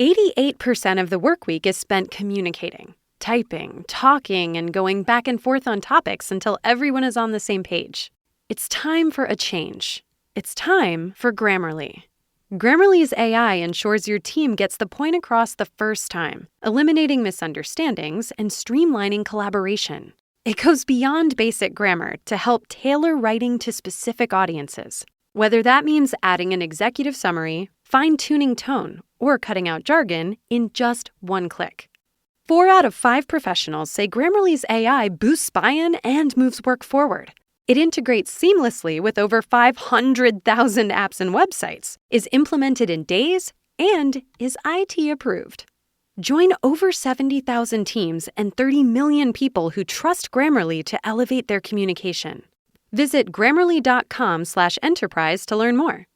88% of the work week is spent communicating, typing, talking, and going back and forth on topics until everyone is on the same page. It's time for a change. It's time for Grammarly. Grammarly's AI ensures your team gets the point across the first time, eliminating misunderstandings and streamlining collaboration. It goes beyond basic grammar to help tailor writing to specific audiences, whether that means adding an executive summary, fine-tuning tone, or cutting out jargon in just one click. 4 out of 5 professionals say Grammarly's AI boosts buy-in and moves work forward. It integrates seamlessly with over 500,000 apps and websites, is implemented in days, and is IT approved. Join over 70,000 teams and 30 million people who trust Grammarly to elevate their communication. Visit Grammarly.com/enterprise to learn more.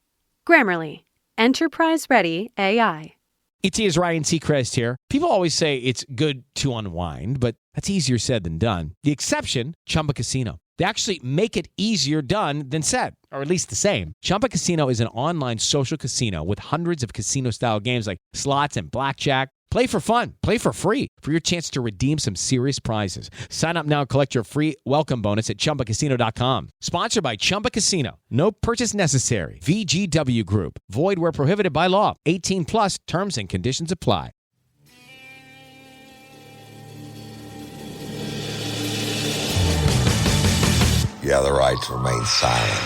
Grammarly. Enterprise-ready AI. ET is Ryan Seacrest here. People always say it's good to unwind, but that's easier said than done. The exception, Chumba Casino. They actually make it easier done than said, or at least the same. Chumba Casino is an online social casino with hundreds of casino-style games like slots and blackjack. Play for fun. Play for free for your chance to redeem some serious prizes. Sign up now and collect your free welcome bonus at ChumbaCasino.com. Sponsored by Chumba Casino. No purchase necessary. VGW Group. Void where prohibited by law. 18 plus terms and conditions apply. You have the right to remain silent.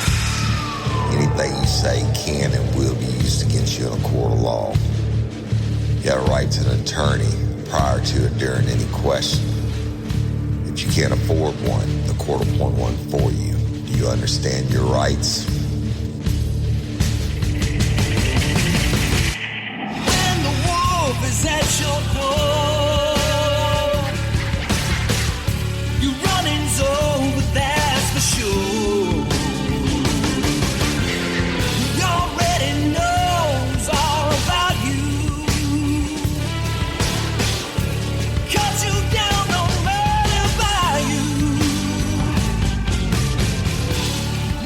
Anything you say can and will be used against you in a court of law. You have a right to an attorney prior to or during any question. If you can't afford one, the court will appoint one for you. Do you understand your rights? When the wolf is at your door, you running's over, that's for sure. He already knows all about you. Cut you down, no matter by you.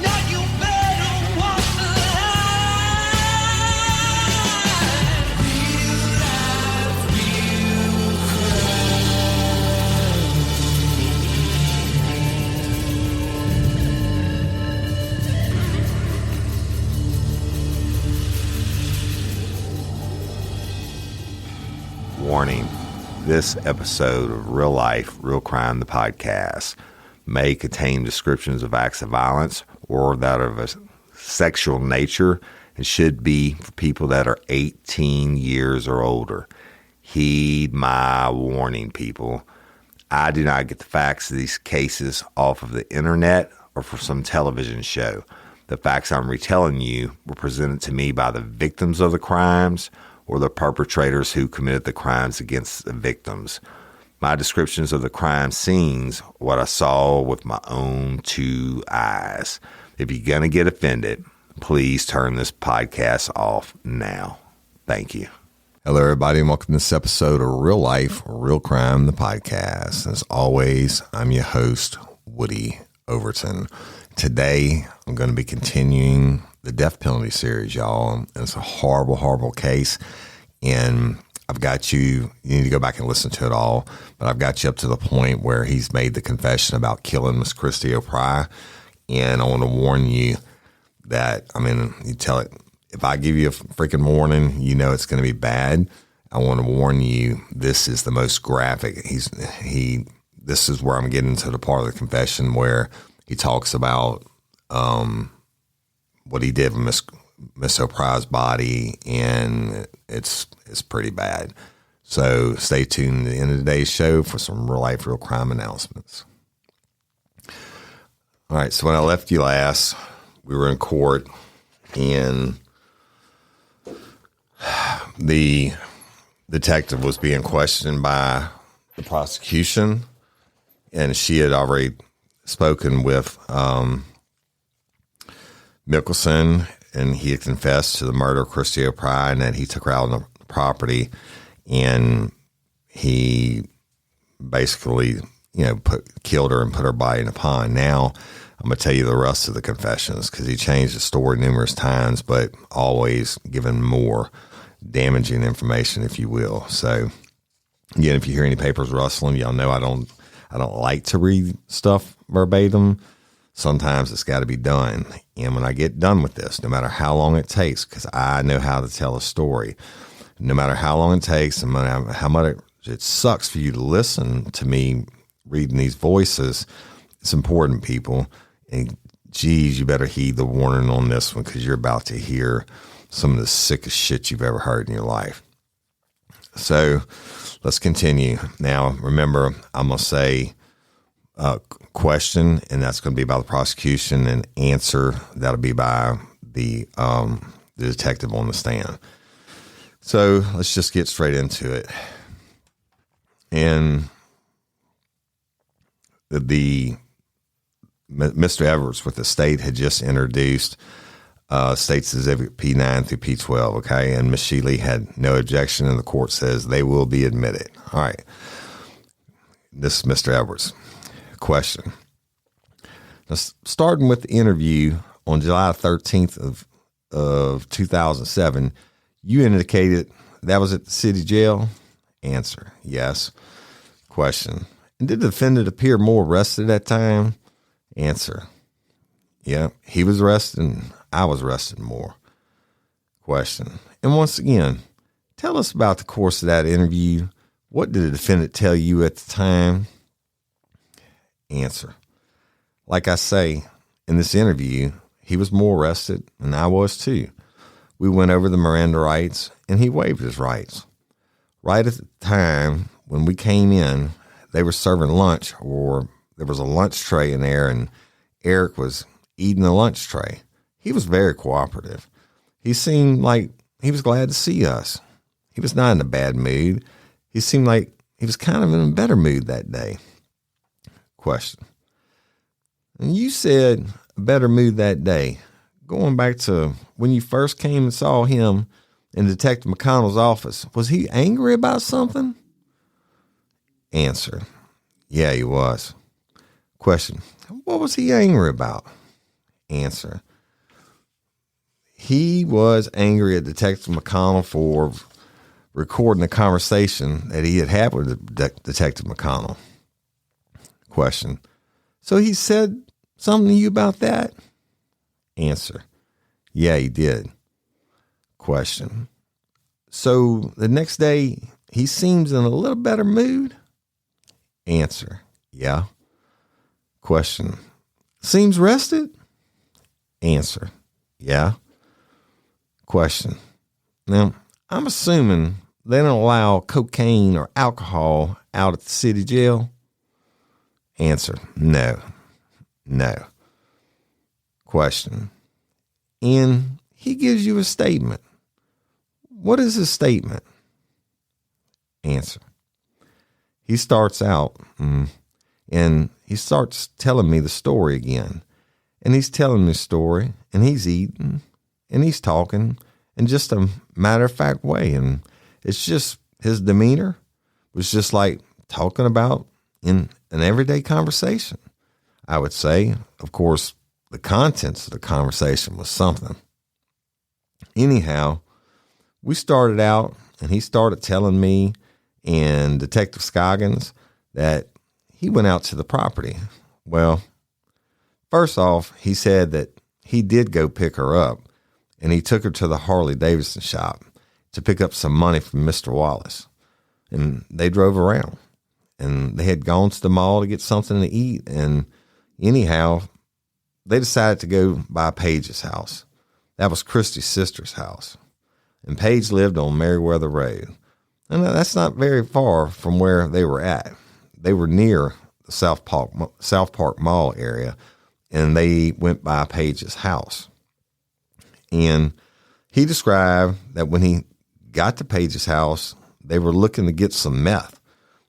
Now you better walk the line. Real life, real crime. Warning. This episode of Real Life, Real Crime, the podcast, may contain descriptions of acts of violence or that of a sexual nature and should be for people that are 18 years or older. Heed my warning, people. I do not get the facts of these cases off of the internet or from some television show. The facts I'm retelling you were presented to me by the victims of the crimes or the perpetrators who committed the crimes against the victims. My descriptions of the crime scenes, what I saw with my own 2 eyes. If you're going to get offended, please turn this podcast off now. Thank you. Hello, everybody, and welcome to this episode of Real Life, Real Crime, the podcast. As always, I'm your host, Woody Overton. Today, I'm going to be continuing the death penalty series, y'all. It's a horrible, horrible case. And I've got you need to go back and listen to it all, but I've got you up to the point where he's made the confession about killing Miss Christy O'Pry. And I want to warn you that, you tell it, if I give you a freaking warning, you know it's going to be bad. I want to warn you, this is the most graphic. This is where I'm getting to the part of the confession where he talks about what he did with Miss O'Pry's body, and it's pretty bad. So stay tuned to the end of today's show for some real life, real crime announcements. All right, so when I left you last, we were in court, and the detective was being questioned by the prosecution, and she had already spoken with Mickelson, and he had confessed to the murder of Christy O'Pry and that he took her out on the property, and he basically, killed her and put her body in a pond. Now, I'm going to tell you the rest of the confessions because he changed the story numerous times, but always given more. damaging information, if you will. So again, if you hear any papers rustling, y'all know I don't like to read stuff verbatim. Sometimes it's got to be done. And when I get done with this, no matter how long it takes, because I know how to tell a story, no matter how long it takes and how much it sucks for you to listen to me reading these voices, it's important, people. And geez, you better heed the warning on this one, because you're about to hear some of the sickest shit you've ever heard in your life. So let's continue. Now, remember, I'm going to say question, and that's going to be by the prosecution, and answer, that'll be by the detective on the stand. So let's just get straight into it. And Mr. Edwards with the state had just introduced State's Exhibit P9 through P12, okay? And Ms. Shealy had no objection, and the court says they will be admitted. All right. This is Mr. Edwards. Question. Now, starting with the interview on July 13th of 2007, you indicated that was at the city jail? Answer. Yes. Question. And did the defendant appear more arrested at that time? Answer. Yeah, he was arrested and I was arrested more. Question. And once again, tell us about the course of that interview. What did the defendant tell you at the time? Answer. Like I say, in this interview, he was more arrested and I was too. We went over the Miranda rights and he waived his rights. Right at the time when we came in, they were serving lunch, or there was a lunch tray in there, and Eric was eating the lunch tray. He was very cooperative. He seemed like he was glad to see us. He was not in a bad mood. He seemed like he was kind of in a better mood that day. Question. And you said a better mood that day. Going back to when you first came and saw him in Detective McConnell's office, was he angry about something? Answer. Yeah, he was. Question. What was he angry about? Answer. He was angry at Detective McConnell for recording a conversation that he had had with Detective McConnell. Question. So he said something to you about that? Answer. Yeah, he did. Question. So the next day, he seems in a little better mood? Answer. Yeah. Question. Seems rested? Answer. Yeah. Question. Now, I'm assuming they don't allow cocaine or alcohol out at the city jail? Answer. No. Question. And he gives you a statement. What is his statement? Answer. He starts out and he starts telling me the story again. And he's telling me the story, and he's eating and he's talking in just a matter-of-fact way. And it's just his demeanor was just like talking about in an everyday conversation, I would say. Of course, the contents of the conversation was something. Anyhow, we started out, and he started telling me and Detective Scoggins that he went out to the property. Well, first off, he said that he did go pick her up, and he took her to the Harley-Davidson shop to pick up some money from Mr. Wallace. And they drove around, and they had gone to the mall to get something to eat. And anyhow, they decided to go by Paige's house. That was Christy's sister's house. And Paige lived on Meriwether Road. And that's not very far from where they were at. They were near the South Park Mall area, and they went by Paige's house. And he described that when he got to Paige's house, they were looking to get some meth,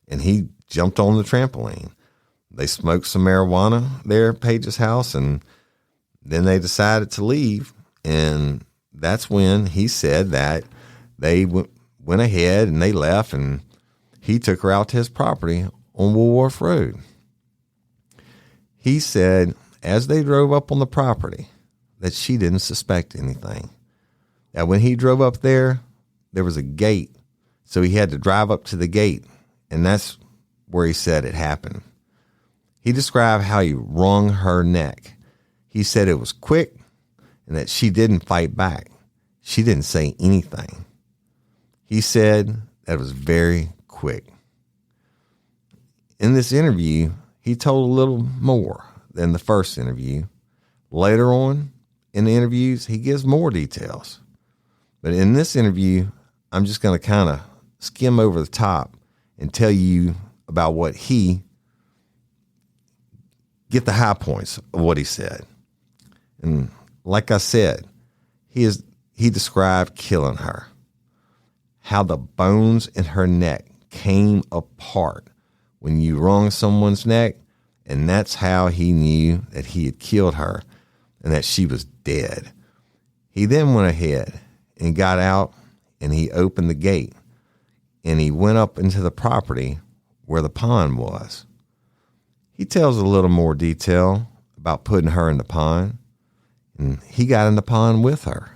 and he jumped on the trampoline. They smoked some marijuana there at Paige's house, and then they decided to leave. And that's when he said that they went ahead and they left, and he took her out to his property on Woolworth Road. He said as they drove up on the property that she didn't suspect anything. That when he drove up there, there was a gate, so he had to drive up to the gate, and that's where he said it happened. He described how he wrung her neck. He said it was quick and that she didn't fight back. She didn't say anything. He said that it was very quick. In this interview, he told a little more than the first interview. Later on in the interviews, he gives more details. But in this interview, I'm just going to kind of skim over the top and tell you about what get the high points of what he said. And like I said, he described killing her, how the bones in her neck came apart when you wrung someone's neck, and that's how he knew that he had killed her and that she was dead. He then went ahead and got out, and he opened the gate, and he went up into the property where the pond was. He tells a little more detail about putting her in the pond, and he got in the pond with her.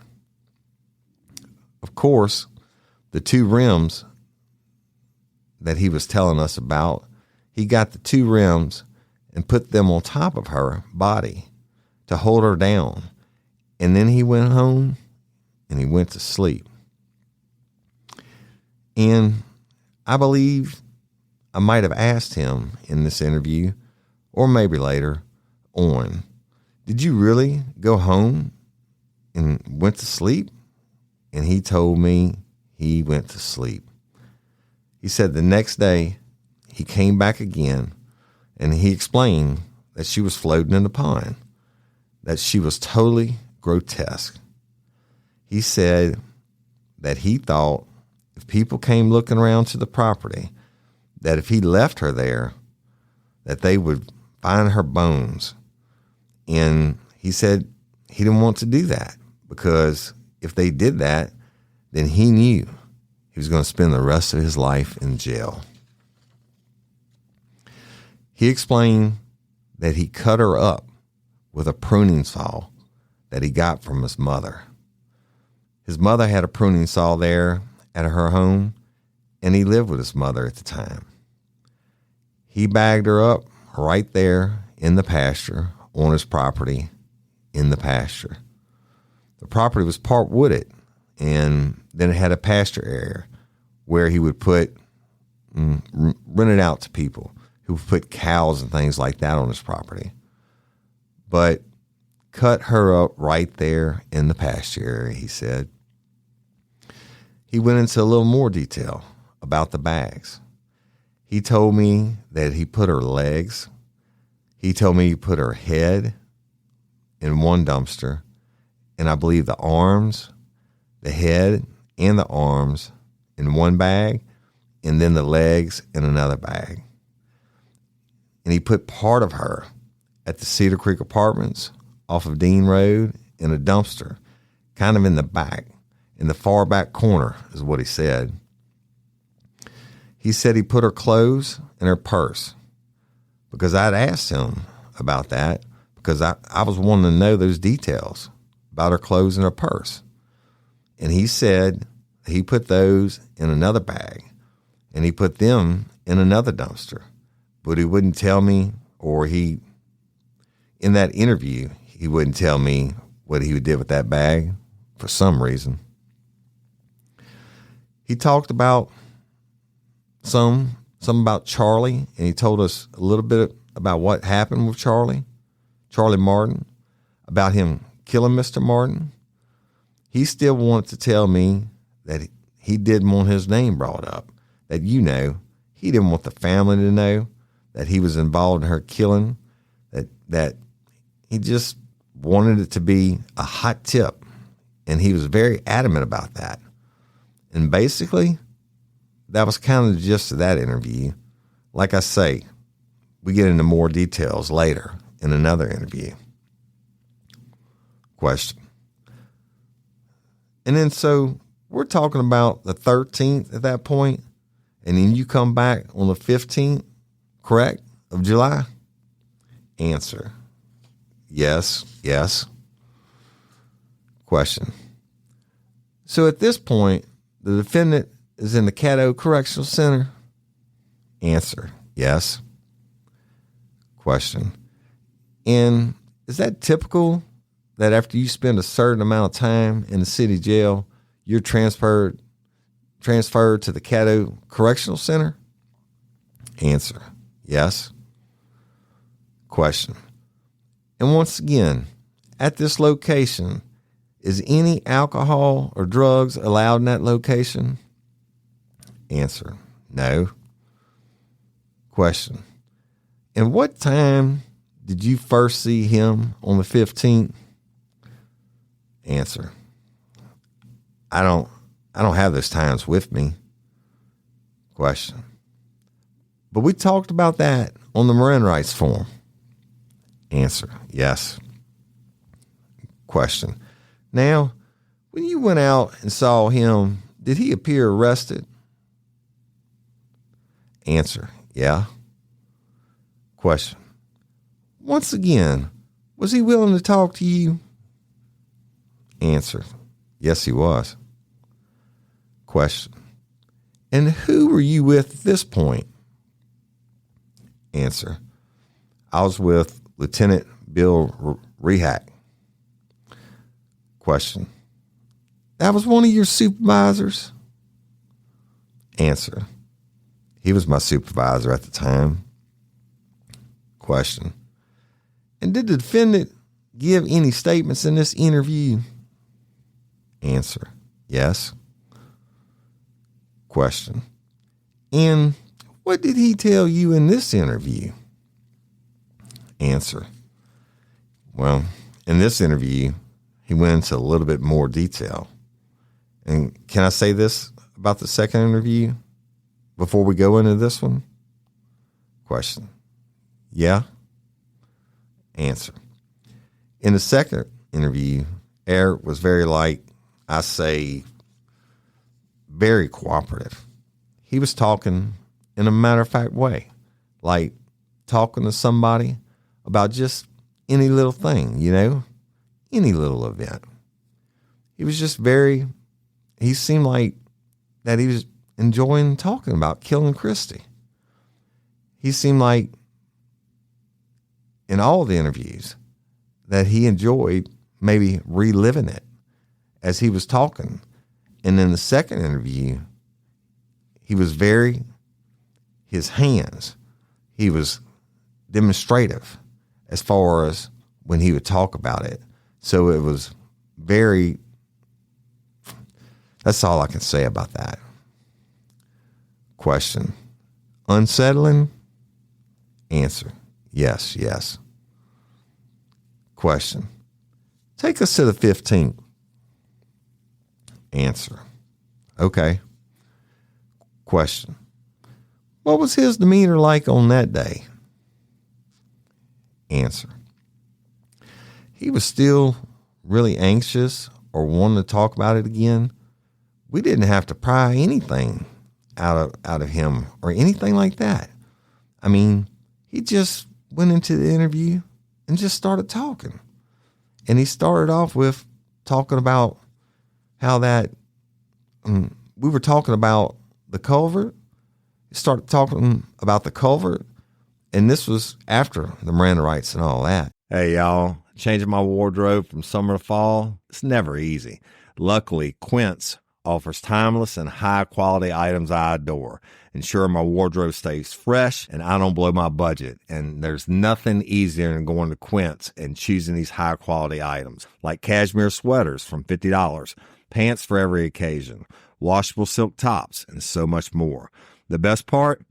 Of course, the 2 rims that he was telling us about, he got the 2 rims and put them on top of her body to hold her down. And then he went home and he went to sleep. And I believe I might have asked him in this interview, or maybe later on, did you really go home and went to sleep? And he told me he went to sleep. He said the next day he came back again, and he explained that she was floating in the pond, that she was totally grotesque. He said that he thought if people came looking around to the property, that if he left her there, that they would find her bones. And he said he didn't want to do that, because if they did that, then he knew he was going to spend the rest of his life in jail. He explained that he cut her up with a pruning saw that he got from his mother. His mother had a pruning saw there at her home, and he lived with his mother at the time. He bagged her up right there in the pasture on his property in the pasture. The property was part wooded, and then it had a pasture area where he would rent it out to people who would put cows and things like that on his property. But cut her up right there in the pasture area, he said. He went into a little more detail about the bags. He told me that he put her legs. He told me he put her head in one dumpster, and I believe the arms, the head, and the arms in one bag, and then the legs in another bag. And he put part of her at the Cedar Creek Apartments off of Dean Road in a dumpster, kind of in the back, in the far back corner, is what he said. He said he put her clothes in her purse, because I'd asked him about that, because I was wanting to know those details about her clothes in her purse. And he said he put those in another bag, and he put them in another dumpster. But he wouldn't tell me, or in that interview, he wouldn't tell me what he did with that bag for some reason. He talked about some about Charlie, and he told us a little bit about what happened with Charlie Martin, about him killing Mr. Martin. He still wanted to tell me that he didn't want his name brought up, that, he didn't want the family to know that he was involved in her killing, that he just wanted it to be a hot tip, and he was very adamant about that. And basically, that was kind of the gist of that interview. Like I say, we get into more details later in another interview. Question. And then so we're talking about the 13th at that point, and then you come back on the 15th, correct, of July? Answer. Yes. Question. So at this point, the defendant is in the Caddo Correctional Center? Answer, yes. Question, and is that typical that after you spend a certain amount of time in the city jail, you're transferred to the Caddo Correctional Center? Answer, yes. Question, and once again, at this location, is any alcohol or drugs allowed in that location? Answer, no. Question, and what time did you first see him on the 15th? Answer, I don't have those times with me. Question, but we talked about that on the Miranda rights form. Answer, yes. Question, now, when you went out and saw him, did he appear arrested? Answer, yeah. Question, once again, was he willing to talk to you? Answer, yes, he was. Question, and who were you with at this point? Answer, I was with Lieutenant Bill Rehack. Question, that was one of your supervisors? Answer, he was my supervisor at the time. Question, and did the defendant give any statements in this interview? Answer, yes. Question, and what did he tell you in this interview? Answer, well, in this interview, he went into a little bit more detail. And can I say this about the second interview before we go into this one? Question, yeah. Answer, in the second interview, Eric was very very cooperative. He was talking in a matter-of-fact way, like talking to somebody about just any little thing, any little event. He was just he seemed like that he was enjoying talking about killing Christy. He seemed like in all the interviews that he enjoyed maybe reliving it as he was talking. And in the second interview, he was his hands, he was demonstrative as far as when he would talk about it. So it was that's all I can say about that. Question, unsettling? Answer, yes. Question, take us to the 15th. Answer, okay. Question, what was his demeanor like on that day? Answer, he was still really anxious or wanting to talk about it again. We didn't have to pry anything out of him or anything like that. I mean, he just went into the interview and just started talking. And he started off with talking about how that we were talking about the culvert. He started talking about the culvert, and this was after the Miranda rights and all that. Hey, y'all, changing my wardrobe from summer to fall, it's never easy. Luckily, Quince offers timeless and high-quality items I adore, ensuring my wardrobe stays fresh and I don't blow my budget. And there's nothing easier than going to Quince and choosing these high-quality items, like cashmere sweaters from $50, pants for every occasion, washable silk tops, and so much more. The best part?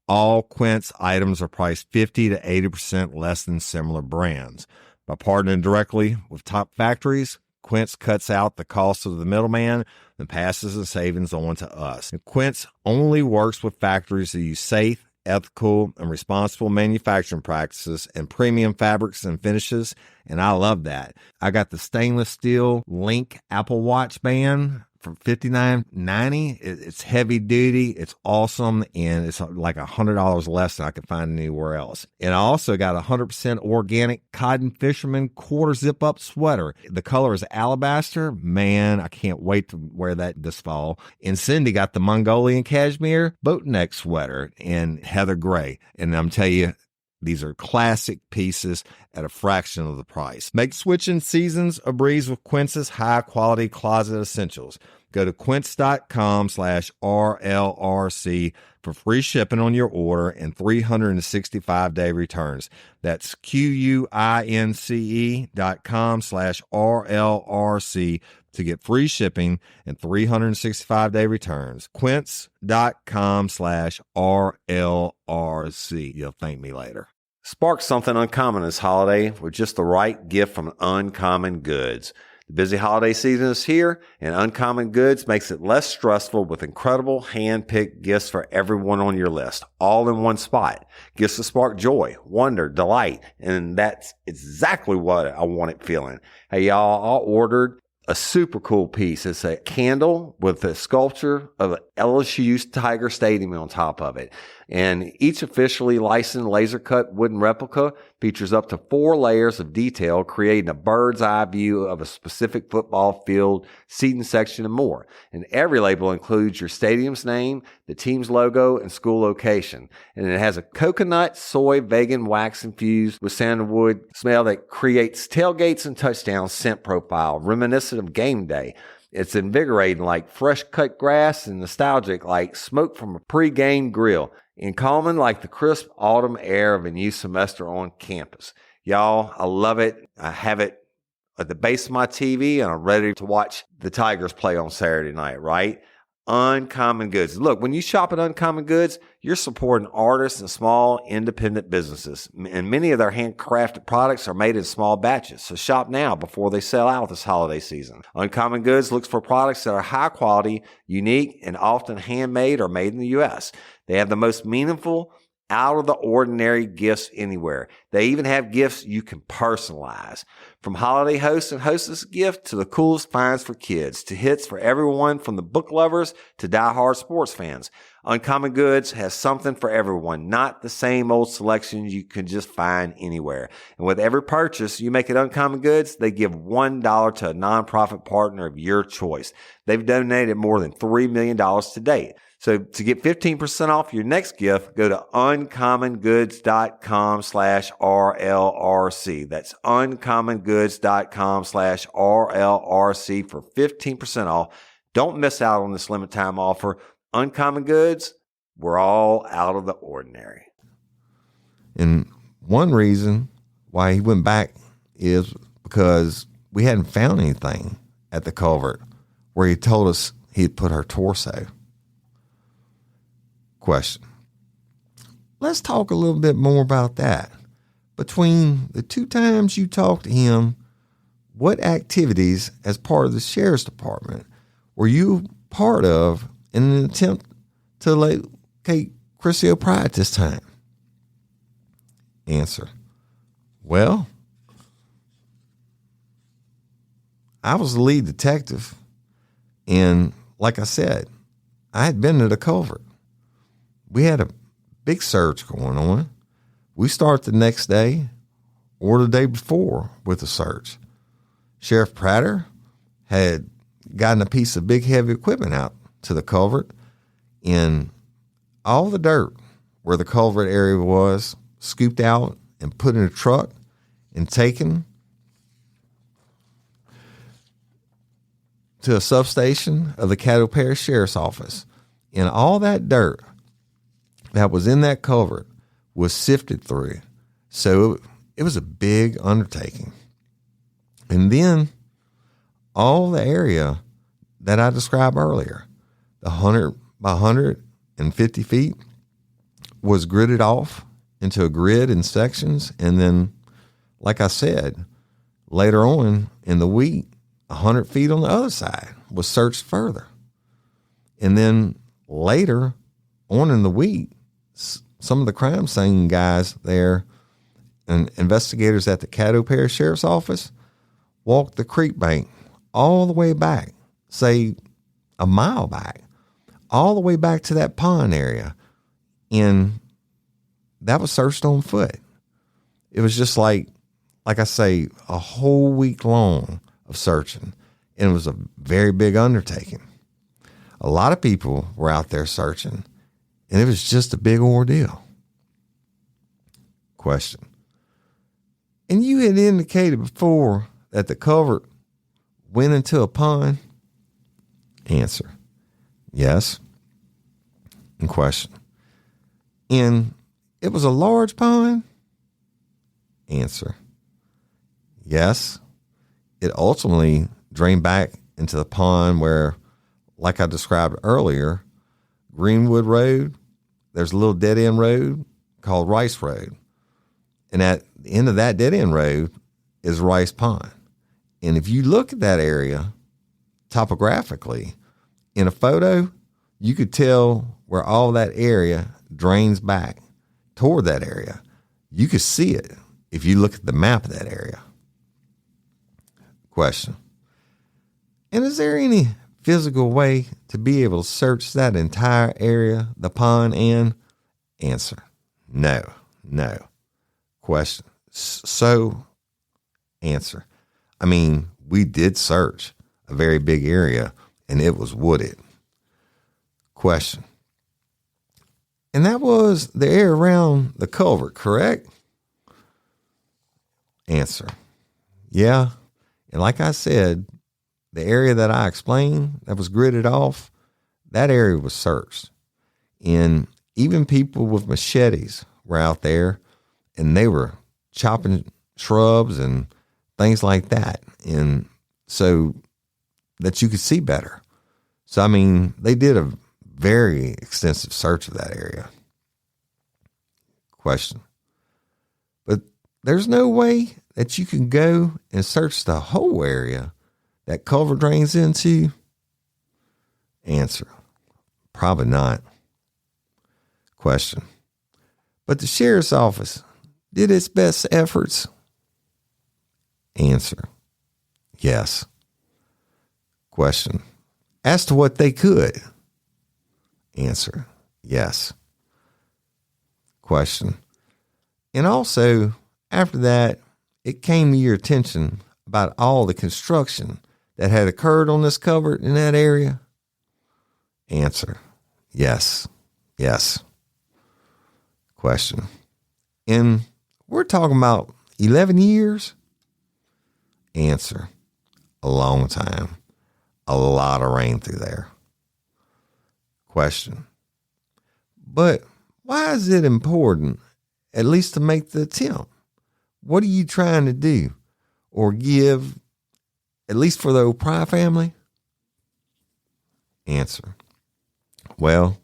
All Quince items are priced 50 to 80% less than similar brands. By partnering directly with top factories, Quince cuts out the cost of the middleman and passes the savings on to us. And Quince only works with factories that use safe, ethical, and responsible manufacturing practices and premium fabrics and finishes, and I love that. I got the stainless steel Link Apple Watch band for $59.90. It's heavy duty. It's awesome. And it's like $100 less than I could find anywhere else. And I also got a 100% organic cotton fisherman quarter zip up sweater. The color is alabaster. Man, I can't wait to wear that this fall. And Cindy got the Mongolian cashmere boat neck sweater in heather gray. And I'm telling you, these are classic pieces at a fraction of the price. Make switching seasons a breeze with Quince's high-quality closet essentials. Go to quince.com/RLRC for free shipping on your order and 365-day returns. That's QUINCE.com/RLRC to get free shipping and 365-day returns. Quince.com/RLRC. You'll thank me later. Spark something uncommon this holiday with just the right gift from Uncommon Goods. The busy holiday season is here, and Uncommon Goods makes it less stressful with incredible hand-picked gifts for everyone on your list, all in one spot. Gifts to spark joy, wonder, delight, and that's exactly what I wanted feeling. Hey, y'all, I ordered a super cool piece. It's a candle with a sculpture of LSU's Tiger Stadium on top of it. And each officially licensed laser cut wooden replica features up to 4 layers of detail, creating a bird's eye view of a specific football field, seating section, and more. And every label includes your stadium's name, the team's logo, and school location. And it has a coconut, soy, vegan wax infused with sandalwood smell that creates tailgates and touchdown scent profile, reminiscent of game day. It's invigorating like fresh cut grass and nostalgic like smoke from a pre-game grill, and calming like the crisp autumn air of a new semester on campus. Y'all, I love it. I have it at the base of my TV, and I'm ready to watch the Tigers play on Saturday night, right? Uncommon Goods. Look, when you shop at Uncommon Goods, you're supporting artists and small independent businesses. And many of their handcrafted products are made in small batches. So shop now before they sell out this holiday season. Uncommon Goods looks for products that are high quality, unique, and often handmade or made in the U.S. They have the most meaningful, out of the ordinary gifts anywhere. They even have gifts you can personalize. From holiday hosts and hostess gift to the coolest finds for kids, to hits for everyone from the book lovers to diehard sports fans. Uncommon Goods has something for everyone, not the same old selections you can just find anywhere. And with every purchase you make at Uncommon Goods, they give $1 to a nonprofit partner of your choice. They've donated more than $3 million to date. So to get 15% off your next gift, go to uncommongoods.com/RLRC. That's uncommongoods.com/RLRC for 15% off. Don't miss out on this limited time offer. Uncommon Goods, we're all out of the ordinary. And one reason why he went back is because we hadn't found anything at the culvert where he told us he'd put her torso. Question. Let's talk a little bit more about that. Between the 2 times you talked to him, what activities as part of the sheriff's department were you part of in an attempt to locate Chrissy O'Pride at this time? Answer. Well, I was the lead detective, and like I said, I had been to the culvert. We had a big search going on. We start the next day or the day before with the search. Sheriff Prater had gotten a piece of big heavy equipment out to the culvert, and all the dirt where the culvert area was scooped out and put in a truck and taken to a substation of the Caddo Parish Sheriff's Office. And all that dirt that was in that culvert was sifted through. So it was a big undertaking. And then all the area that I described earlier, the 100 by 150 feet, was gridded off into a grid in sections. And then, like I said, later on in the week, 100 feet on the other side was searched further. And then later on in the week, some of the crime scene guys there and investigators at the Caddo Parish Sheriff's Office walked the creek bank all the way back, say a mile back, all the way back to that pond area. And that was searched on foot. It was just like I say, a whole week long of searching. And it was a very big undertaking. A lot of people were out there searching, and it was just a big ordeal. Question. And you had indicated before that the culvert went into a pond? Answer. Yes. And question. And it was a large pond? Answer. Yes. It ultimately drained back into the pond where, like I described earlier, Greenwood Road, there's a little dead end road called Rice Road. And at the end of that dead end road is Rice Pond. And if you look at that area topographically in a photo, you could tell where all that area drains back toward that area. You could see it if you look at the map of that area. Question. And is there any physical way to be able to search that entire area, the pond, and answer? No. Question. So, answer. I mean, we did search a very big area, and it was wooded. Question. And that was the area around the culvert, correct? Answer. Yeah. And like I said, the area that I explained that was gridded off, that area was searched. And even people with machetes were out there, and they were chopping shrubs and things like that. And so that you could see better. So, I mean, they did a very extensive search of that area. Question. But there's no way that you can go and search the whole area that culvert drains into? Answer. Probably not. Question. But the sheriff's office did its best efforts? Answer. Yes. Question. As to what they could? Answer. Yes. Question. And also, after that, it came to your attention about all the construction that had occurred on this culvert in that area? Answer. Yes. Question. And we're talking about 11 years? Answer. A long time. A lot of rain through there. Question. But why is it important, at least to make the attempt? What are you trying to do or give, at least for the O'Pry family? Answer. Well,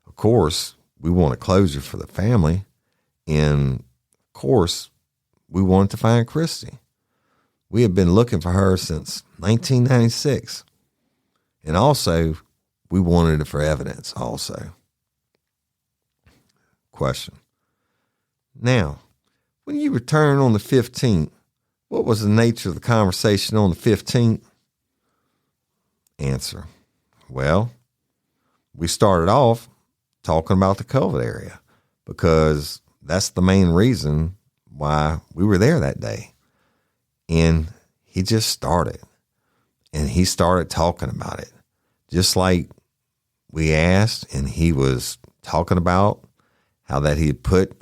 of course, we want a closure for the family. And, of course, we wanted to find Christy. We had been looking for her since 1996. And also, we wanted it for evidence also. Question. Now, when you returned on the 15th, what was the nature of the conversation on the 15th? Answer. Well, we started off talking about the culvert area because that's the main reason why we were there that day. And he just started. And he started talking about it. Just like we asked, and he was talking about how that he had put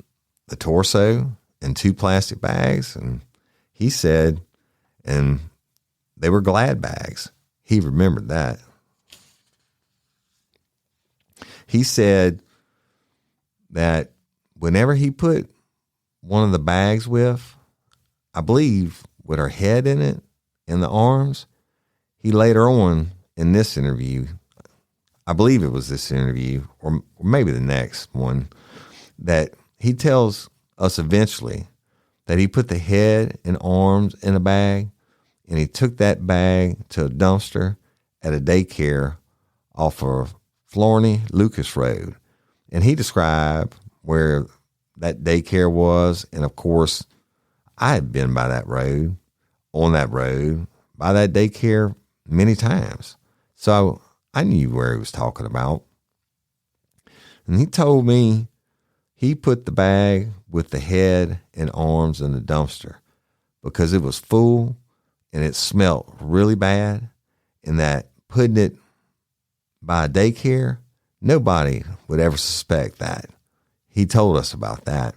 the torso in 2 plastic bags. And he said, and they were Glad bags. He remembered that. He said that whenever he put one of the bags with, I believe, with her head in it and the arms, he later on in this interview, I believe it was this interview or maybe the next one, that he tells us eventually that he put the head and arms in a bag and he took that bag to a dumpster at a daycare off of Florney Lucas Road. And he described where that daycare was. And of course, I had been by that road, on that road, by that daycare many times. So I knew where he was talking about. And he told me he put the bag with the head and arms in the dumpster because it was full and it smelled really bad, and that putting it by a daycare, nobody would ever suspect that. He told us about that.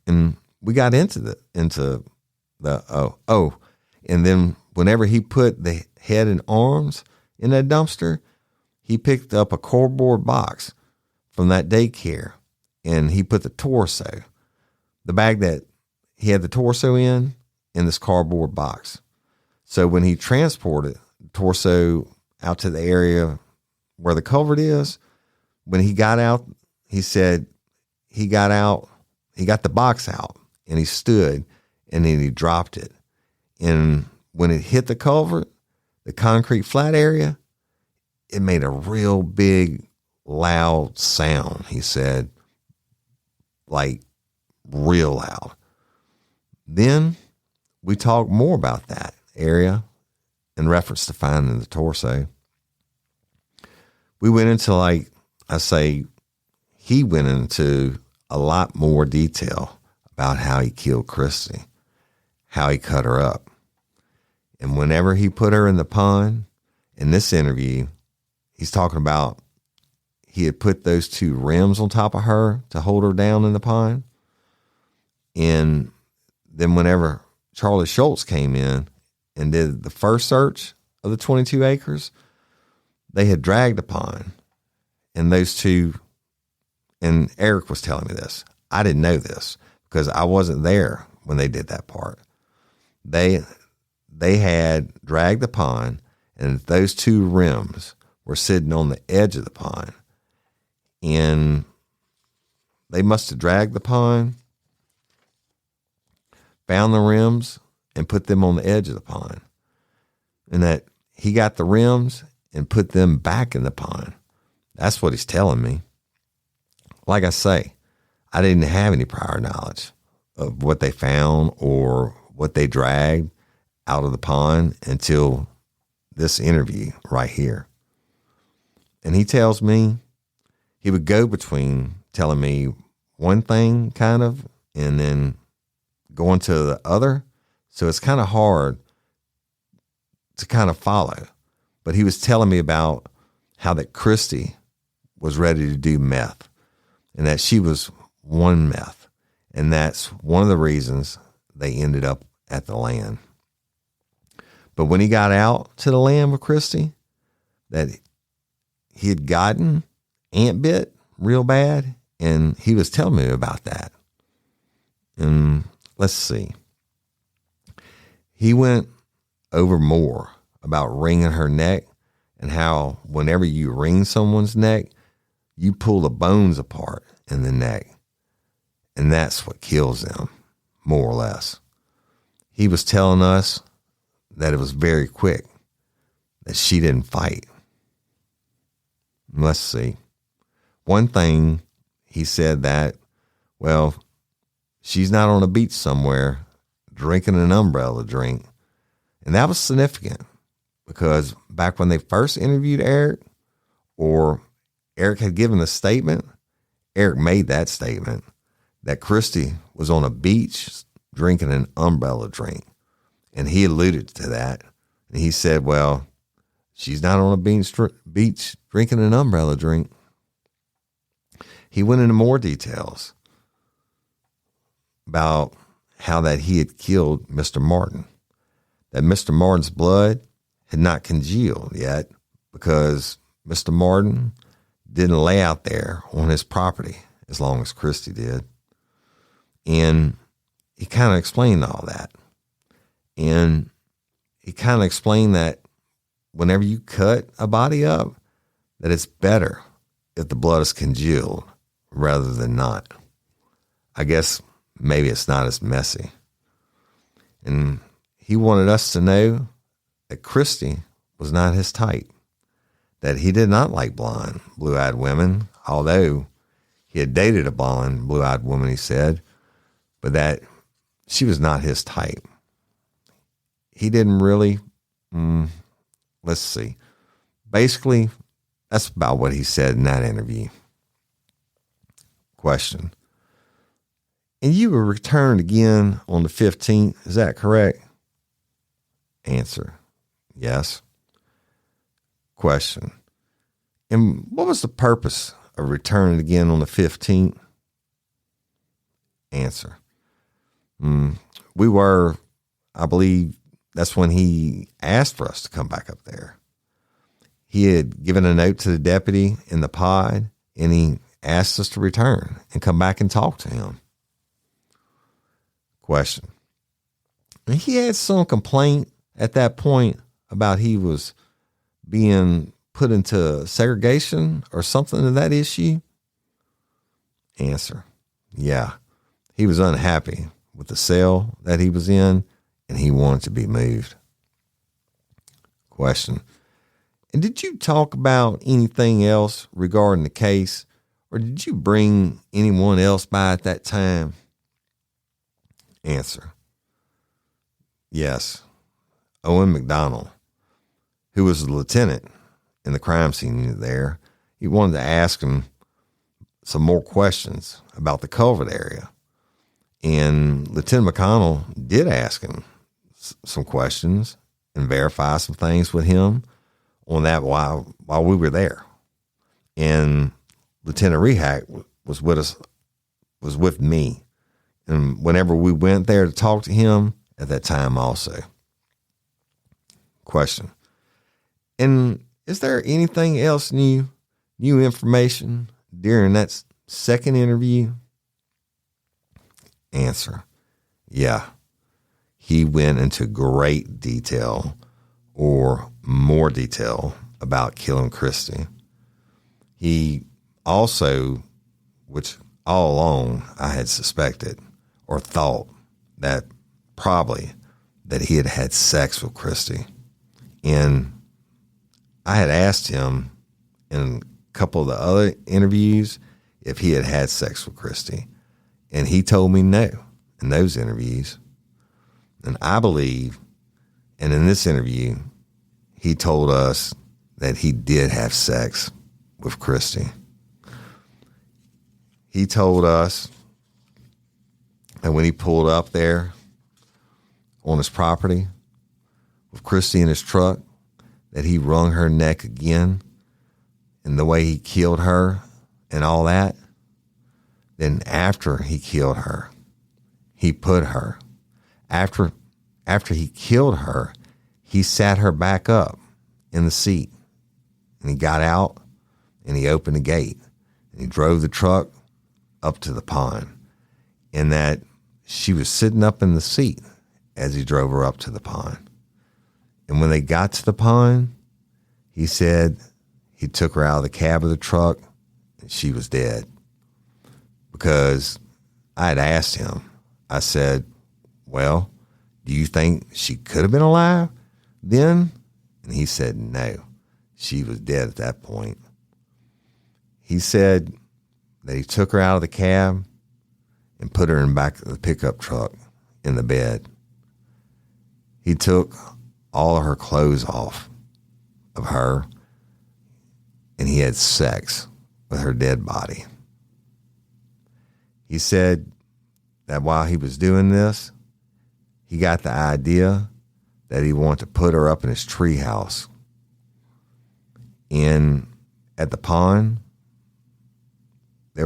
And we got into the and then whenever he put the head and arms in that dumpster, he picked up a cardboard box from that daycare and he put the bag that he had the torso in this cardboard box. So when he transported the torso out to the area where the culvert is, when he got out, he said he got the box out and he stood and then he dropped it. And when it hit the culvert, the concrete flat area, it made a real big, loud sound, he said, like real loud. Then we talked more about that area in reference to finding the torso. We went into he went into a lot more detail about how he killed Christy, how he cut her up. And whenever he put her in the pond, in this interview, he's talking about he had put those 2 rims on top of her to hold her down in the pond. And then whenever Charlie Schultz came in and did the first search of the 22 acres, they had dragged the pond. And those 2, and Eric was telling me this. I didn't know this because I wasn't there when they did that part. They had dragged the pond, and those 2 rims were sitting on the edge of the pond. And they must have dragged the pond, found the rims, and put them on the edge of the pond. And that he got the rims and put them back in the pond. That's what he's telling me. Like I say, I didn't have any prior knowledge of what they found or what they dragged out of the pond until this interview right here. And he tells me he would go between telling me one thing kind of and then going to the other. So it's kind of hard to kind of follow. But he was telling me about how that Christy was ready to do meth and that she was one meth. And that's one of the reasons they ended up at the land. But when he got out to the land with Christy, that he had gotten ant bit real bad, and he was telling me about that. And let's see. He went over more about wringing her neck and how whenever you wring someone's neck, you pull the bones apart in the neck. And that's what kills them, more or less. He was telling us that it was very quick, that she didn't fight. Let's see. One thing he said that, well, she's not on a beach somewhere drinking an umbrella drink. And that was significant because back when they first interviewed Eric, or Eric had given a statement, Eric made that statement that Christy was on a beach drinking an umbrella drink. And he alluded to that. And he said, well, she's not on a beach drinking an umbrella drink. He went into more details about how that he had killed Mr. Martin, that Mr. Martin's blood had not congealed yet because Mr. Martin didn't lay out there on his property as long as Christy did. And he kind of explained all that. And he kind of explained that whenever you cut a body up, that it's better if the blood is congealed rather than not. I guess maybe it's not as messy. And he wanted us to know that Christy was not his type, that he did not like blonde, blue-eyed women, although he had dated a blonde, blue-eyed woman, he said, but that she was not his type. He didn't really, let's see, Basically, that's about what he said in that interview. Question. And you were returned again on the 15th, is that correct? Answer. Yes. Question. And what was the purpose of returning again on the 15th? Answer. We were, I believe that's when he asked for us to come back up there. He had given a note to the deputy in the pod, and he asked us to return and come back and talk to him. Question. And he had some complaint at that point about he was being put into segregation or something to that issue? Answer. Yeah. He was unhappy with the cell that he was in, and he wanted to be moved. Question. And did you talk about anything else regarding the case, or did you bring anyone else by at that time? Answer. Yes. Owen McDonald, who was a lieutenant in the crime scene unit there, he wanted to ask him some more questions about the culvert area. And Lieutenant McConnell did ask him some questions and verify some things with him on that while we were there. And Lieutenant Rehack was with me. And whenever we went there to talk to him at that time also. Question. And is there anything else new information during that second interview? Answer. Yeah. He went into great detail, or more detail, about killing Christy. He also, which all along I had suspected or thought that probably that he had had sex with Christy. And I had asked him in a couple of the other interviews if he had had sex with Christy. And he told me no in those interviews. And I believe, and in this interview, he told us that he did have sex with Christy. He told us that when he pulled up there on his property with Christy in his truck, that he wrung her neck again, and the way he killed her and all that. Then after he killed her, he put her, after he killed her, he sat her back up in the seat, and he got out and he opened the gate and he drove the truck up to the pond, and that she was sitting up in the seat as he drove her up to the pond. And when they got to the pond, he said he took her out of the cab of the truck and she was dead. Because I had asked him, I said, well, do you think she could have been alive then? And he said, no, she was dead at that point. He said that he took her out of the cab and put her in the back of the pickup truck in the bed. He took all of her clothes off of her, and he had sex with her dead body. He said that while he was doing this, he got the idea that he wanted to put her up in his tree house. And at the pond, it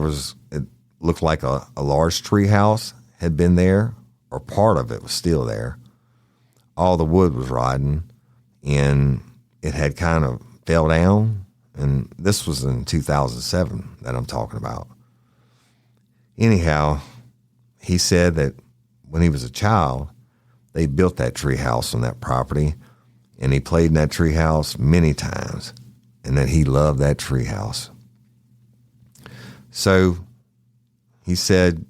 looked like a large tree house had been there, or part of it was still there. All the wood was rotting, and it had kind of fell down. And this was in 2007 that I'm talking about. Anyhow, he said that when he was a child, they built that tree house on that property, and he played in that tree house many times, and that he loved that tree house. So he said,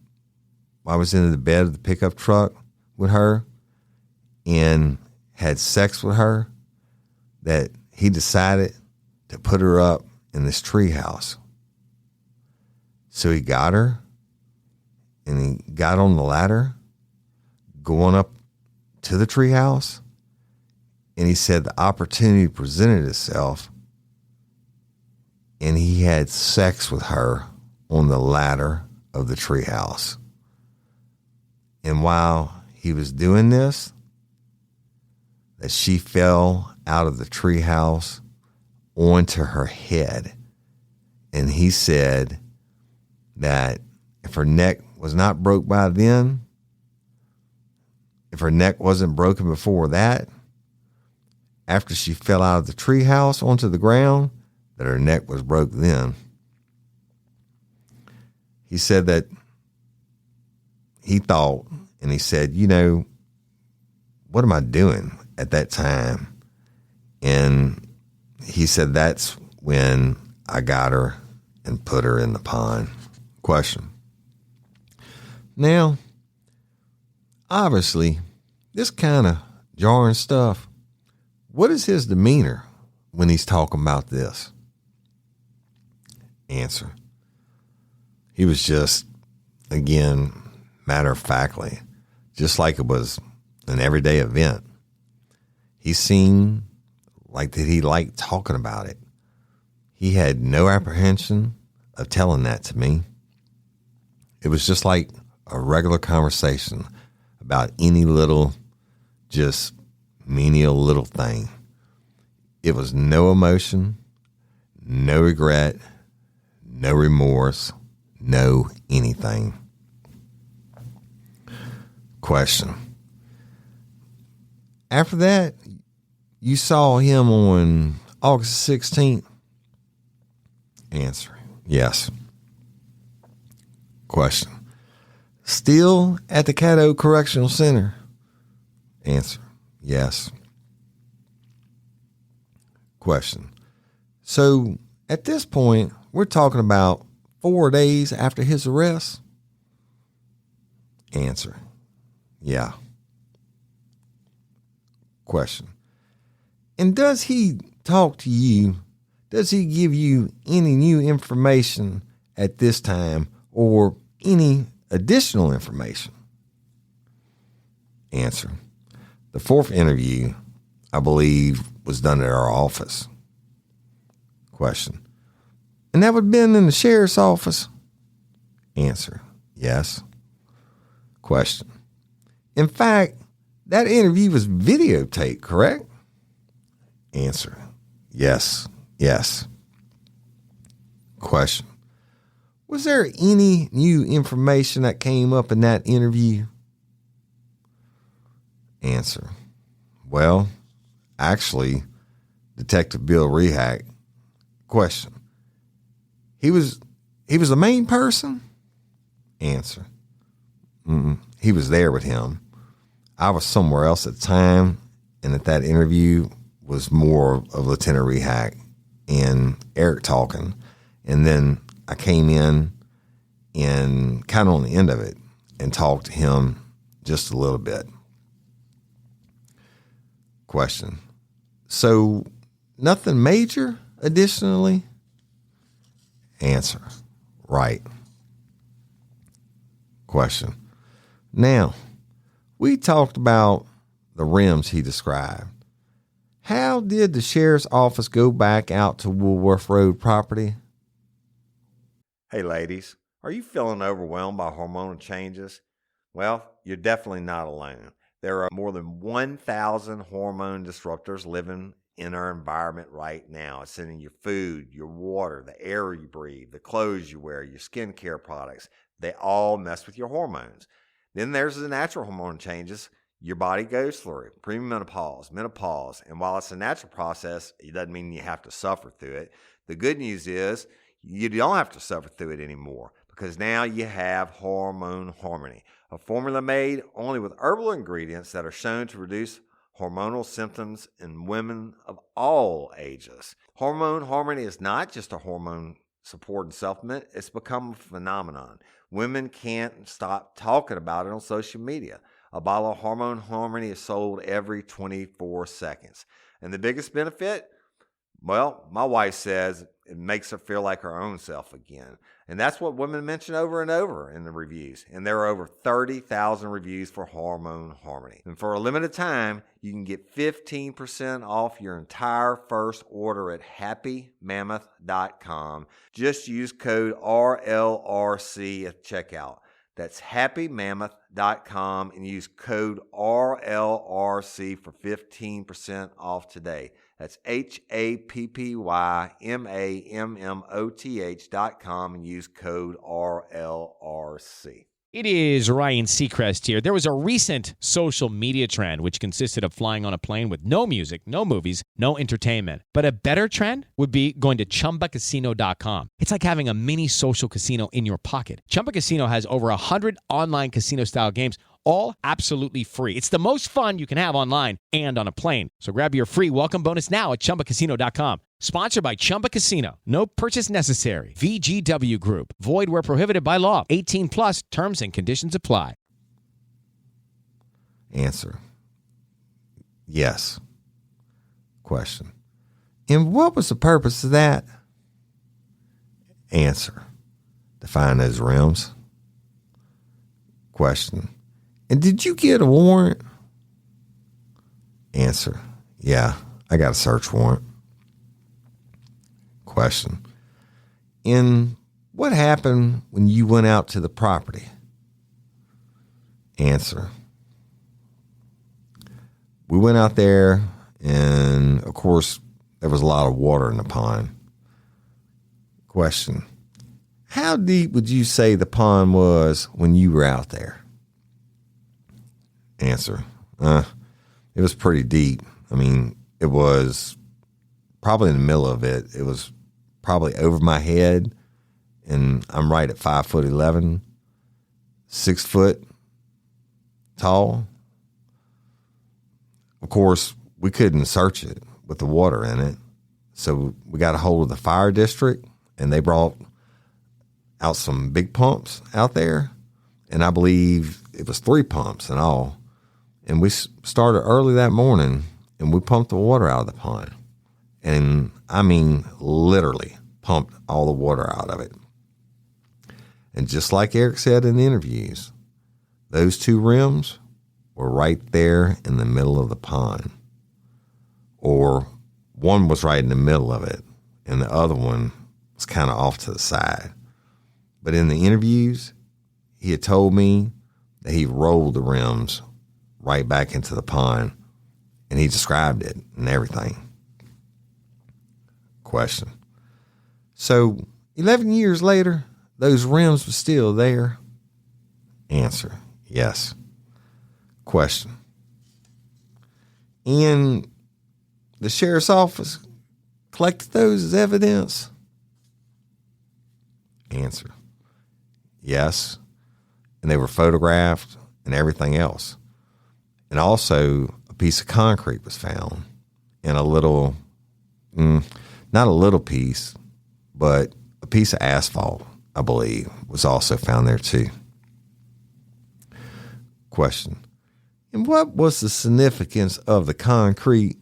I was in the bed of the pickup truck with her and had sex with her, that he decided to put her up in this tree house. So he got her, and he got on the ladder going up to the tree house, and he said the opportunity presented itself and he had sex with her on the ladder of the treehouse. And while he was doing this, that she fell out of the treehouse onto her head. And he said that if her neck was not broke by then, if her neck wasn't broken before that, after she fell out of the treehouse onto the ground, that her neck was broke then. He said that he thought, and he said, you know, what am I doing at that time? And he said, that's when I got her and put her in the pond. Question. Now, obviously, this kind of jarring stuff, what is his demeanor when he's talking about this? Answer. He was just, again, matter-of-factly, just like it was an everyday event. He seemed like that he liked talking about it. He had no apprehension of telling that to me. It was just like a regular conversation about any little, just menial little thing. It was no emotion, no regret, no remorse, no anything. Question. After that, you saw him on August 16th? Answer. Yes. Question. Still at the Caddo Correctional Center? Answer. Yes. Question. So at this point, we're talking about 4 days after his arrest? Answer. Yeah. Question. And does he talk to you? Does he give you any new information at this time or any additional information? Answer. The fourth interview, I believe, was done at our office. Question. And that would have been in the sheriff's office? Answer. Yes. Question. In fact, that interview was videotaped, correct? Answer. Yes. Yes. Question. Was there any new information that came up in that interview? Answer. Well, actually, Detective Bill Rehack. Question. He was the main person? Answer. He was there with him. I was somewhere else at the time, and at that interview was more of Lieutenant Rehack and Eric talking. And then I came in and kind of on the end of it and talked to him just a little bit. Question. So nothing major additionally? Answer. Right. Question. Now, we talked about the rims he described. How did the sheriff's office go back out to Woolworth Road property? Hey, ladies, are you feeling overwhelmed by hormonal changes? Well, you're definitely not alone. There are more than 1,000 hormone disruptors living in our environment right now. It's in your food, your water, the air you breathe, the clothes you wear, your skincare products. They all mess with your hormones. Then there's the natural hormone changes your body goes through, premenopause, menopause. And while it's a natural process, it doesn't mean you have to suffer through it. The good news is you don't have to suffer through it anymore because now you have Hormone Harmony, a formula made only with herbal ingredients that are shown to reduce hormonal symptoms in women of all ages. Hormone Harmony is not just a hormone support and supplement. It's become a phenomenon. Women can't stop talking about it on social media. A bottle of Hormone Harmony is sold every 24 seconds. And the biggest benefit, Well, my wife says it makes her feel like her own self again. And that's what women mention over and over in the reviews. And there are over 30,000 reviews for Hormone Harmony. And for a limited time, you can get 15% off your entire first order at happymammoth.com. Just use code RLRC at checkout. That's happymammoth.com and use code RLRC for 15% off today. That's happymammoth.com and use code RLRC. It is Ryan Seacrest here. There was a recent social media trend which consisted of flying on a plane with no music, no movies, no entertainment. But a better trend would be going to ChumbaCasino.com. It's like having a mini social casino in your pocket. Chumba Casino has over 100 online casino-style games, all absolutely free. It's the most fun you can have online and on a plane. So grab your free welcome bonus now at ChumbaCasino.com. Sponsored by Chumba Casino. No purchase necessary. VGW Group. Void where prohibited by law. 18 plus terms and conditions apply. Answer. Yes. Question. And what was the purpose of that? Answer. To find those rims. Question. And did you get a warrant? Answer. Yeah, I got a search warrant. Question. And what happened when you went out to the property? Answer. We went out there, and of course, there was a lot of water in the pond. Question. How deep would you say the pond was when you were out there? Answer. It was pretty deep. I mean, it was probably in the middle of it. It was probably over my head, and I'm right at 5'11", 6 foot tall. Of course, we couldn't search it with the water in it. So we got a hold of the fire district, and they brought out some big pumps out there. And I believe it was 3 pumps in all. And we started early that morning, and we pumped the water out of the pond. And I mean, literally pumped all the water out of it. And just like Eric said in the interviews, those 2 rims were right there in the middle of the pond. Or one was right in the middle of it, and the other one was kind of off to the side. But in the interviews, he had told me that he rolled the rims right back into the pond, and he described it and everything. Question. So 11 years later, those rims were still there? Answer. Yes. Question. And the sheriff's office collected those as evidence? Answer. Yes. And they were photographed and everything else. And also, a piece of concrete was found in a little, not a little piece, but a piece of asphalt, I believe, was also found there too. Question. And what was the significance of the concrete?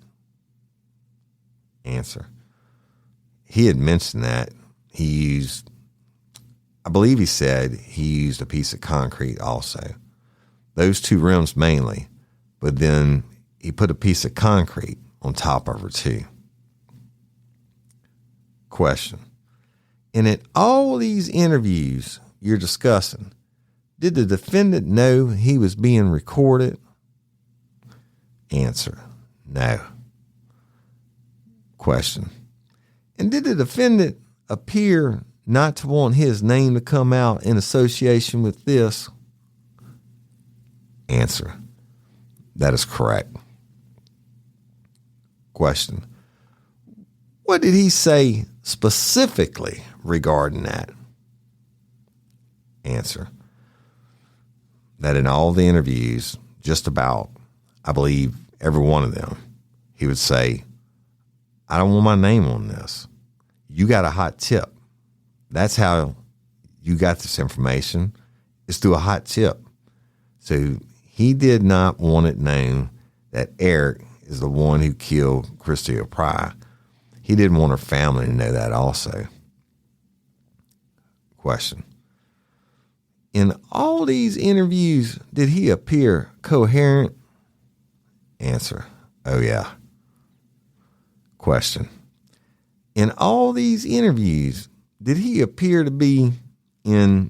Answer. He had mentioned that he used, I believe he said he used a piece of concrete also. Those 2 rims mainly. But then he put a piece of concrete on top of her too. Question. And in all these interviews you're discussing, did the defendant know he was being recorded? Answer. No. Question. And did the defendant appear not to want his name to come out in association with this? Answer. That is correct. Question. What did he say specifically regarding that? Answer. That in all the interviews, just about, I believe, every one of them, he would say, I don't want my name on this. You got a hot tip. That's how you got this information. It's through a hot tip. So he did not want it known that Eric is the one who killed Christy O'Pry. he didn't want her family to know that also. Question. In all these interviews, did he appear coherent? Answer. Oh, yeah. Question. In all these interviews, did he appear to be in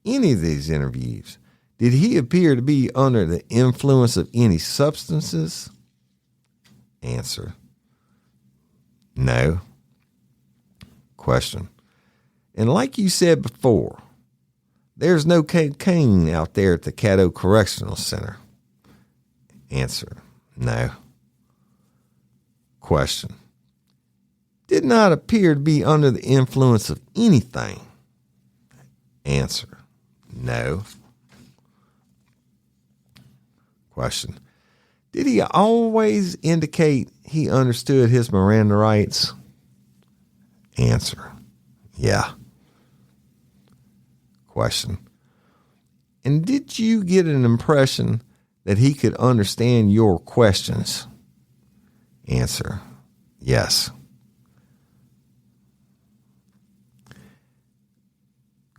any of these interviews? Did he appear to be under the influence of any substances? Answer. No. Question. And like you said before, there's no cocaine out there at the Caddo Correctional Center. Answer. No. Question. Did not appear to be under the influence of anything. Answer. No. Question. Did he always indicate he understood his Miranda rights? Answer. Yeah. Question. And did you get an impression that he could understand your questions? Answer. Yes.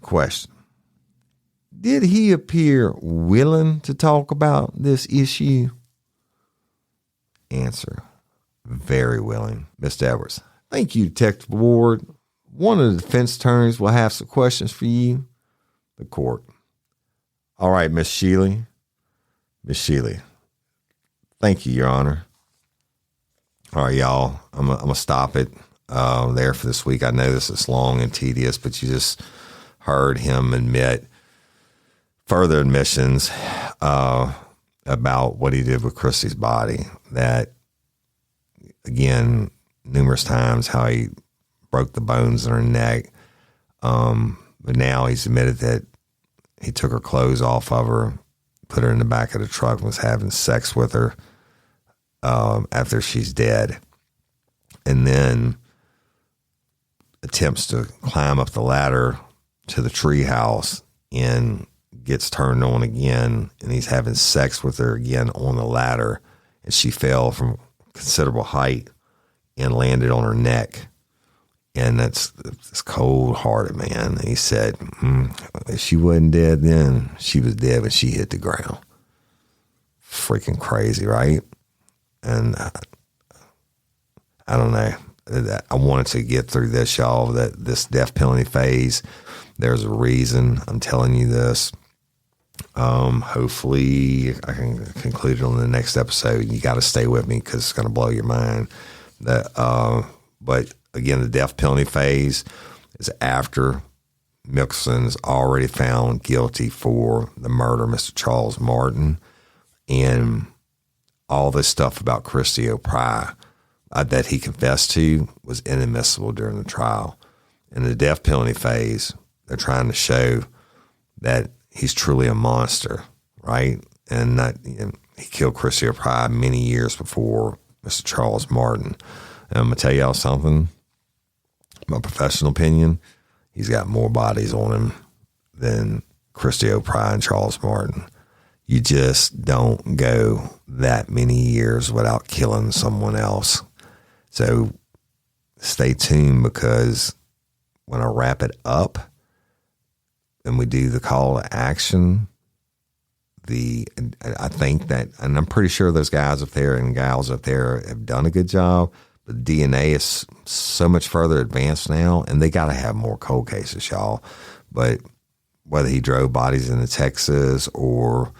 Question. Did he appear willing to talk about this issue? Answer. Very willing. Mr. Edwards. Thank you, Detective Ward. One of the defense attorneys will have some questions for you. The court. All right, Miss Shealy. Miss Shealy. Thank you, Your Honor. All right, y'all. I'm going to stop it there for this week. I know this is long and tedious, but you just heard him admit further admissions about what he did with Christy's body. That, again, numerous times how he broke the bones in her neck. But now he's admitted that he took her clothes off of her, put her in the back of the truck, and was having sex with her after she's dead. And then attempts to climb up the ladder to the tree house and gets turned on again, and he's having sex with her again on the ladder, and she fell from considerable height and landed on her neck. And that's cold-hearted, man. And he said, if she wasn't dead then, she was dead when she hit the ground. Freaking crazy, right? And I don't know. I wanted to get through this, y'all, that this death penalty phase, there's a reason I'm telling you this. Hopefully I can conclude it on the next episode. You got to stay with me because it's going to blow your mind. But again, the death penalty phase is after Mickelson already found guilty for the murder of Mr. Charles Martin, and all this stuff about Christy O'Pry that he confessed to was inadmissible during the trial. In the death penalty phase, they're trying to show that he's truly a monster, right? And that he killed Christy O'Pry many years before Mr. Charles Martin. And I'm going to tell y'all something. My professional opinion, he's got more bodies on him than Christy O'Pry and Charles Martin. You just don't go that many years without killing someone else. So stay tuned, because when I wrap it up and we do the call to action, I think that, and I'm pretty sure those guys up there and gals up there have done a good job. But DNA is so much further advanced now, and they got to have more cold cases, y'all. But whether he drove bodies into Texas or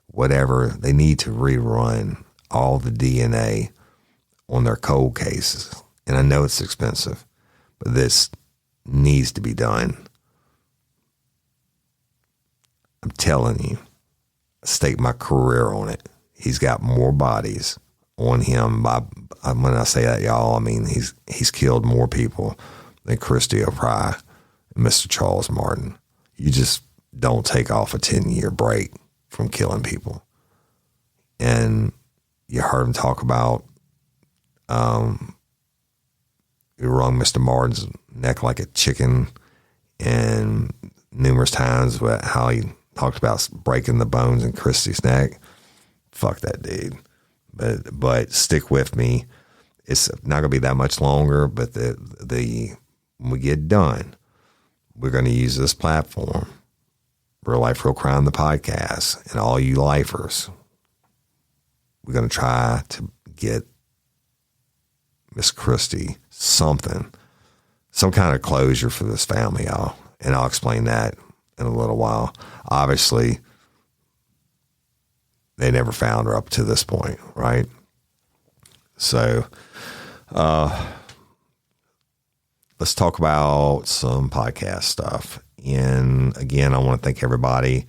whatever, they need to rerun all the DNA on their cold cases. And I know it's expensive, but this needs to be done. I'm telling you, I stake my career on it. He's got more bodies on him. When I say that, y'all, I mean he's killed more people than Christy O'Pry and Mr. Charles Martin. You just don't take off a 10-year break from killing people. And you heard him talk about he wrung Mr. Martin's neck like a chicken, and numerous times about how he talked about breaking the bones in Christy's neck. Fuck that dude. But stick with me. It's not going to be that much longer, but when we get done, we're going to use this platform, Real Life, Real Crime, the podcast, and all you lifers. We're going to try to get Miss Christie some kind of closure for this family, y'all. And I'll explain that in a little while. Obviously, they never found her up to this point, right? So, let's talk about some podcast stuff. And again, I want to thank everybody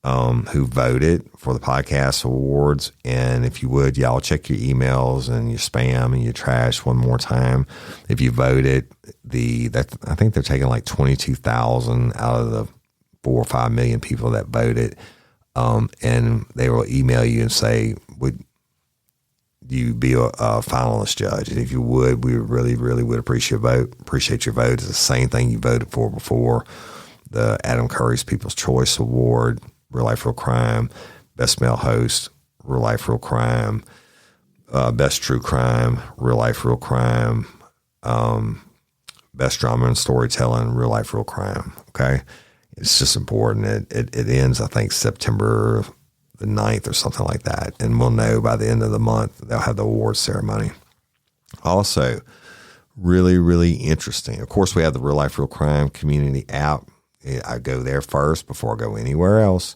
who voted for the podcast awards. And if you would, y'all check your emails and your spam and your trash one more time. If you voted, I think they're taking like 22,000 out of the 4 or 5 million people that voted. And they will email you and say, would you be a finalist judge? And if you would, we really, really would appreciate your vote. It's the same thing you voted for before. The Adam Curry's People's Choice Award, Real Life, Real Crime, Best Male Host, Real Life, Real Crime, Best True Crime, Real Life, Real Crime, Best Drama and Storytelling, Real Life, Real Crime. Okay. It's just important. It ends, I think, September the 9th or something like that. And we'll know by the end of the month. They'll have the awards ceremony. Also, really, really interesting. Of course, we have the Real Life, Real Crime community app. I go there first before I go anywhere else.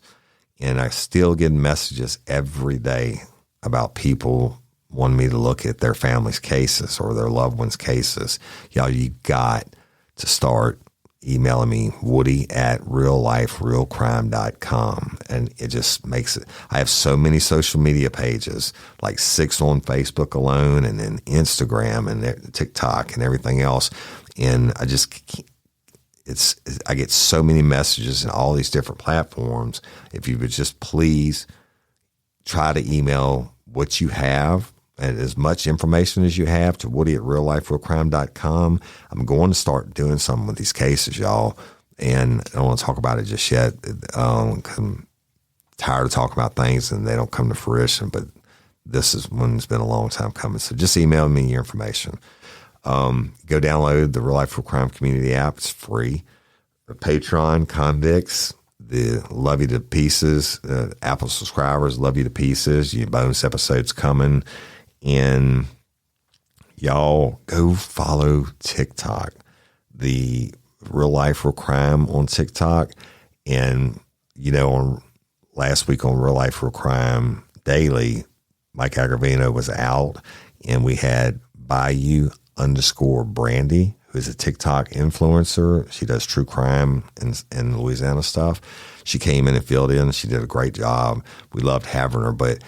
And I still get messages every day about people wanting me to look at their family's cases or their loved ones' cases. Y'all, you got to start emailing me, woody@realliferealcrime.com. And it just makes it, I have so many social media pages, like 6 on Facebook alone, and then Instagram and TikTok and everything else. And I get so many messages in all these different platforms. If you would just please try to email what you have and as much information as you have to woody@realliferealcrime.com. I'm going to start doing something with these cases, y'all. And I don't want to talk about it just yet. I'm tired of talking about things and they don't come to fruition, but this is one that's been a long time coming. So just email me your information. Go download the Real Life, Real Crime community app. It's free. Patreon convicts, the love you to pieces. Apple subscribers love you to pieces. Your bonus episodes coming. And y'all go follow TikTok, the Real Life, Real Crime on TikTok. And, on last week on Real Life, Real Crime Daily, Mike Agravino was out and we had Bayou_Brandy, who's a TikTok influencer. She does true crime and Louisiana stuff. She came in and filled in. She did a great job. We loved having her, but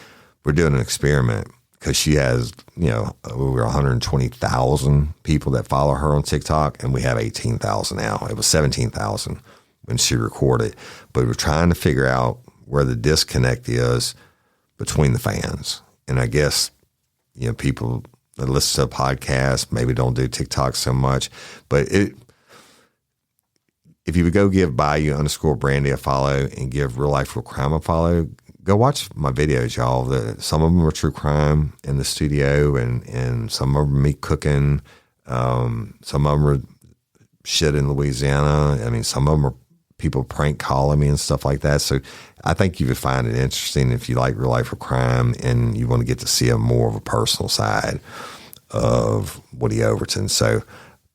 we're doing an experiment because she has, over 120,000 people that follow her on TikTok, and we have 18,000 now. It was 17,000 when she recorded. But we're trying to figure out where the disconnect is between the fans. And I guess, people that listen to a podcast maybe don't do TikTok so much. But if you would go give Bayou_Brandy a follow and give Real Life, Real Crime a follow, go watch my videos, y'all. Some of them are true crime in the studio, and some of them me cooking. Some of them are shit in Louisiana. I mean, some of them are people prank calling me and stuff like that. So I think you would find it interesting if you like Real Life, Real Crime and you want to get to see a more of a personal side of Woody Overton. So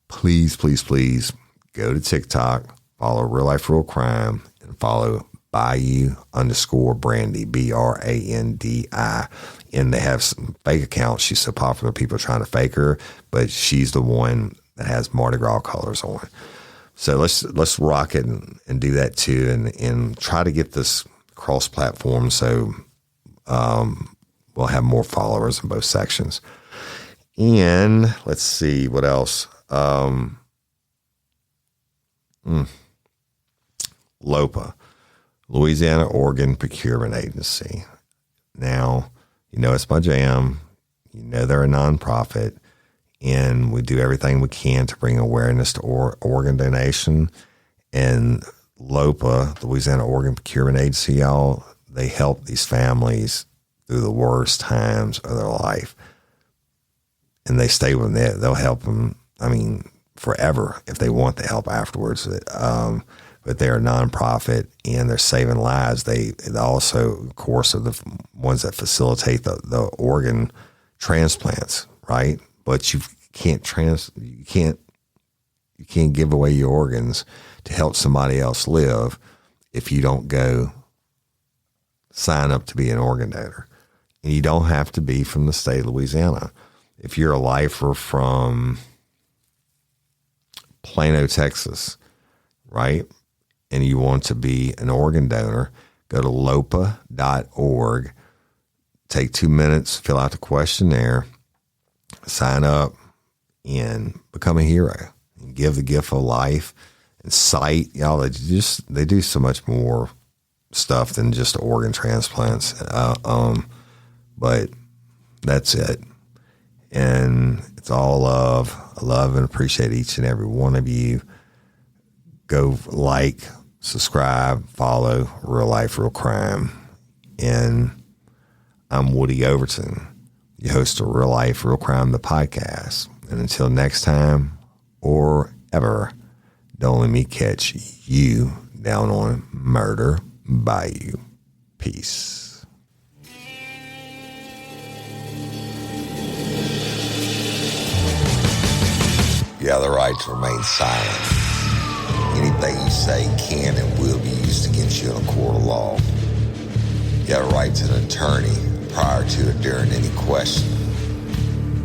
please, please, please go to TikTok, follow Real Life, Real Crime, and follow Bayou_Brandy, Brandi. And they have some fake accounts. She's so popular, people are trying to fake her, but she's the one that has Mardi Gras colors on. So let's rock it and do that too, and try to get this cross-platform so we'll have more followers in both sections. And let's see what else. LOPA, Louisiana Organ Procurement Agency. Now, it's my jam. They're a nonprofit, and we do everything we can to bring awareness to organ donation. And LOPA, the Louisiana Organ Procurement Agency, y'all, they help these families through the worst times of their life. and they stay with them, they'll help them, forever if they want the help afterwards. But they're a nonprofit and they're saving lives. They also, of course, are the ones that facilitate the organ transplants, right? But you can't give away your organs to help somebody else live if you don't go sign up to be an organ donor. And you don't have to be from the state of Louisiana. If you're a lifer from Plano, Texas, right, and you want to be an organ donor, go to lopa.org, take 2 minutes, fill out the questionnaire, sign up, and become a hero. And give the gift of life and sight. Y'all, they do so much more stuff than just organ transplants. But that's it. And it's all love. I love and appreciate each and every one of you. Go like, subscribe, follow Real Life, Real Crime. And I'm Woody Overton, your host of Real Life, Real Crime, the podcast. And until next time or ever, don't let me catch you down on Murder Bayou. Peace. You have the right to remain silent. Anything you say can and will be used against you in a court of law. You have a right to an attorney prior to or during any question.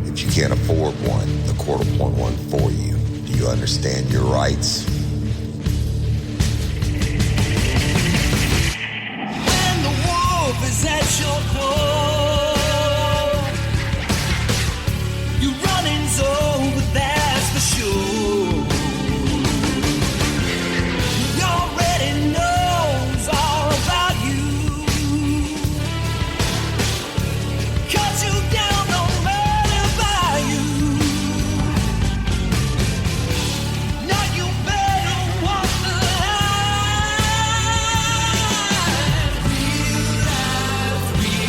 If you can't afford one, the court will appoint one for you. Do you understand your rights? When the wolf is at your door, your running's over, that's for sure. He already knows all about you. Cut you down, no matter by you. Now you better walk the line. Real life, real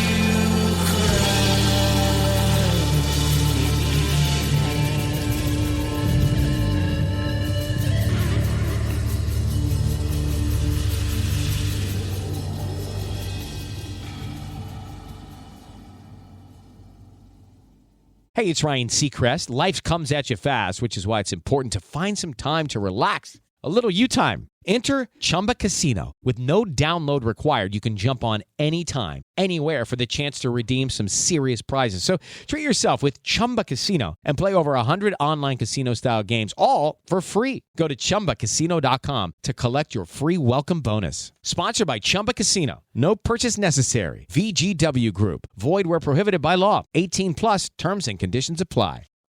Hey, it's Ryan Seacrest. Life comes at you fast, which is why it's important to find some time to relax. A little you time. Enter Chumba Casino. With no download required, you can jump on anytime, anywhere for the chance to redeem some serious prizes. So treat yourself with Chumba Casino and play over 100 online casino-style games, all for free. Go to ChumbaCasino.com to collect your free welcome bonus. Sponsored by Chumba Casino. No purchase necessary. VGW Group. Void where prohibited by law. 18 plus terms and conditions apply.